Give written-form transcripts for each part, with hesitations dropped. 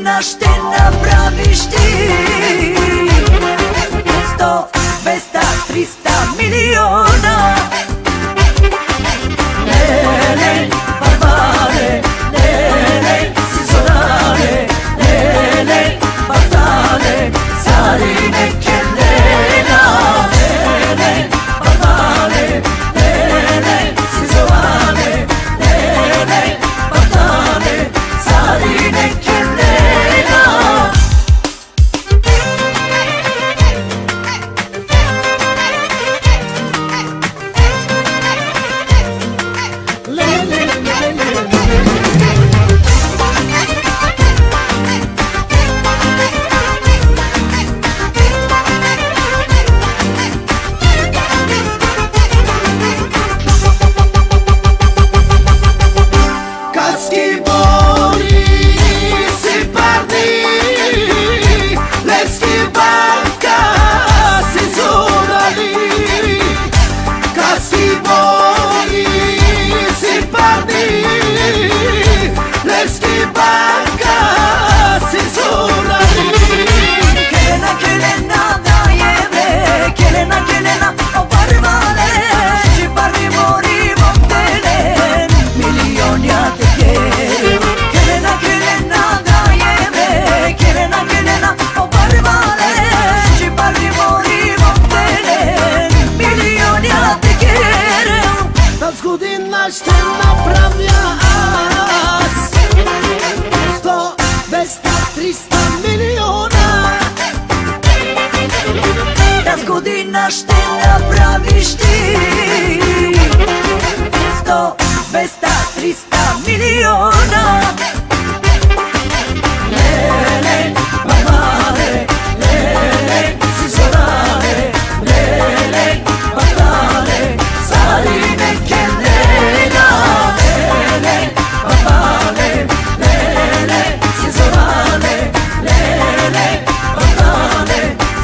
godina ще направиш ти? 100, 200, 300 милиона. Леле, Барбаре, леле, Сизоране, леле, Бартале, Царине Келена. Леле, Барбаре, леле, Сизоране, леле, Бартале, Царине Келена. Ще направя аз 100, 200, 300 милиона. Тази година ще направиш ти 100, 200, 300 милиона. Леле, Барбаре, леле, Сизоране, леле, Бартале, Царине Келена. Lele, Bartale, lele, Sizorane, lele, Bartale,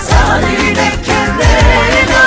Sarine Kelena.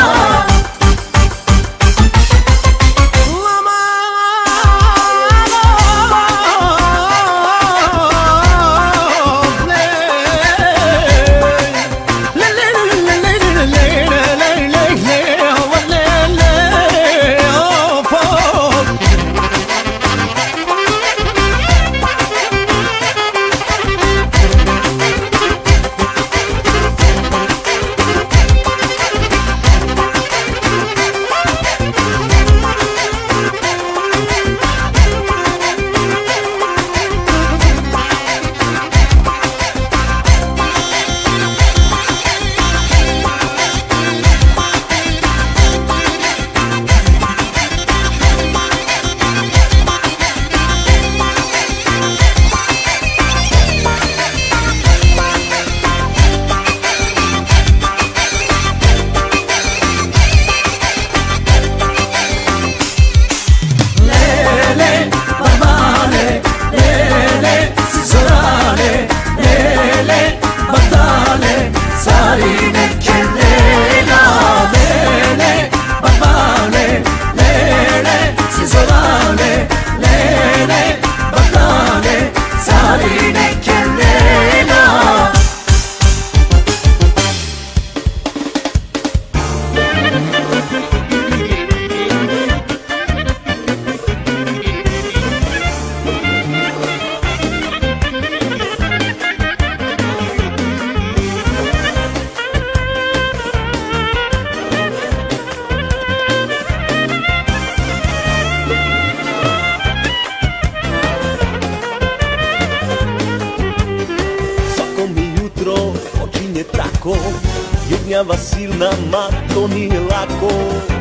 Jurnjava silna, ma to nije lako.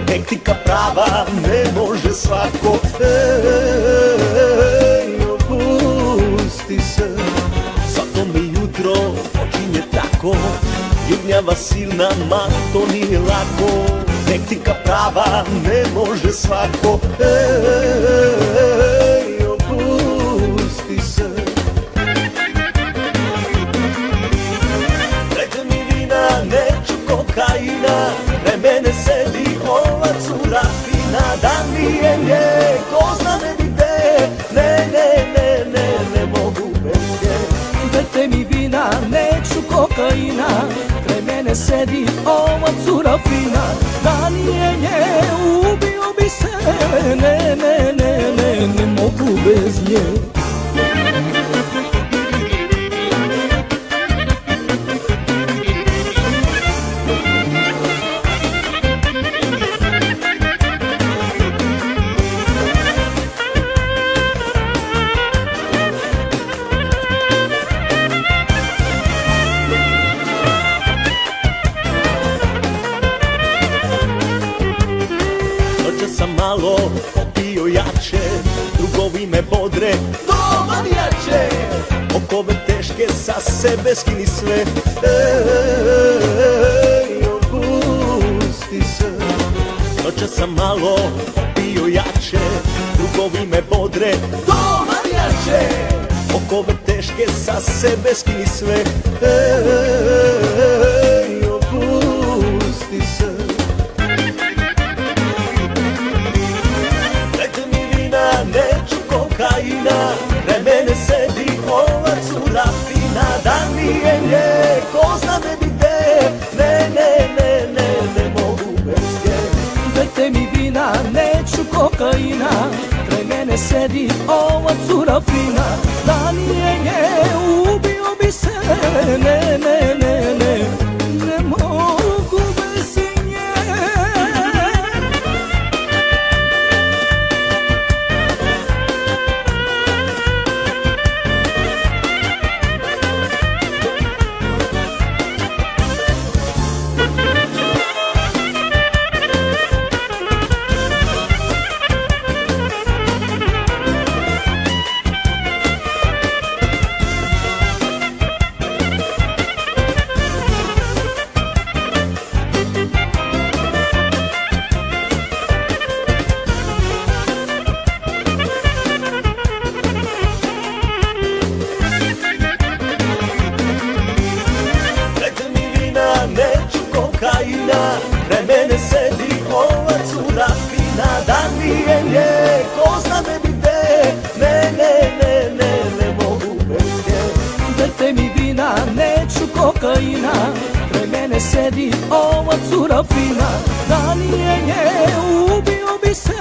Hektika prava, ne može svako. Opusti se, svako mi jutro počinje tako. Jurnjava silna, ma to nije lako. Hektika prava, ne može svako. Opusti se. Neću kokaina, kraj mene sedi ova cura fina. Da mi je nje, ko zna ne bi te, ne mogu bez nje. Dajte mi vina, neću kokaina, kraj mene sedi ova cura fina. Da nije nje, ubio bi se, ne mogu bez nje. Malo popio jače, drugovi me bodre, dobar jače. Okove teške sa sebe skini sve, opusti se. Noća sam malo popio jače, drugovi me bodre, dobar jače. Okove teške sa sebe skini sve, opusti se. Neću kokaina, kraj mene sedi ova cura fina. Da nije nje, ko zna ne bi te, ne mogu bez nje. Dajte mi vina, neću kokaina, kraj mene sedi ova cura fina. Da nije nje, ubio bi se, ne mogu bez nje. Kraj mene sedi ova cura fina. Da nije nje, ko zna ne bi te, ne mogu bez nje. Dajte mi vina, neću kokaina, kraj mene sedi ova cura fina. Da nije nje, ubio bi se,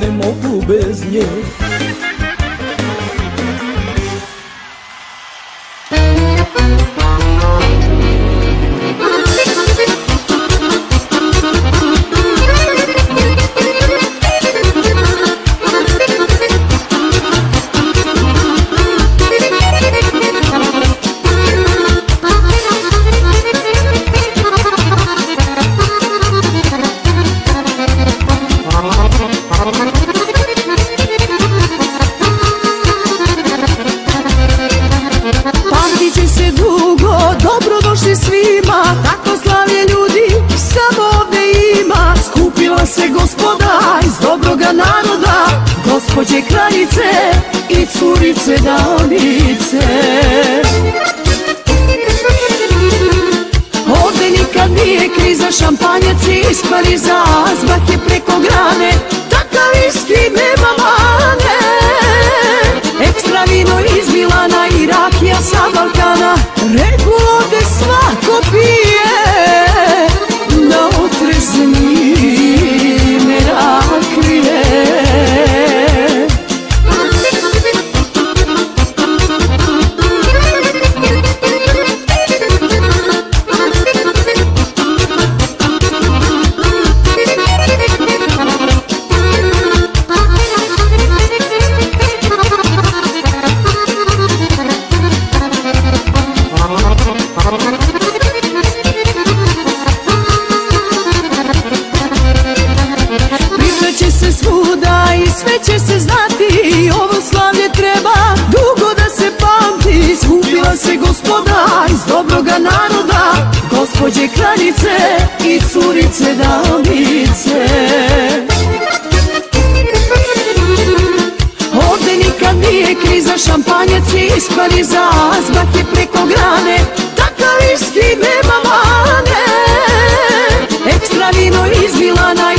ne mogu bez nje. Tako slavlje ljudi samo ovde ima. Skupila se gospoda iz dobroga naroda, gospođe kraljice i curice davnice. Ovde nikad nije kriza, šampanjac iz Pariza, zbak je preko grane, takav viski nema mane. Ekstra vino iz Milana i rakija sa Balkana, reku ovde svako pije, da otrezni me rakrije. Sve će se znati, ovo slavlje treba dugo da se pamti. Skupila se gospoda iz dobroga naroda, gospođe kraljice i curice davnice. Ovde nikad nije kriza, šampanjac iz Pariza, zbak je preko grane, takav viski nema mane. Ekstra vino iz Milana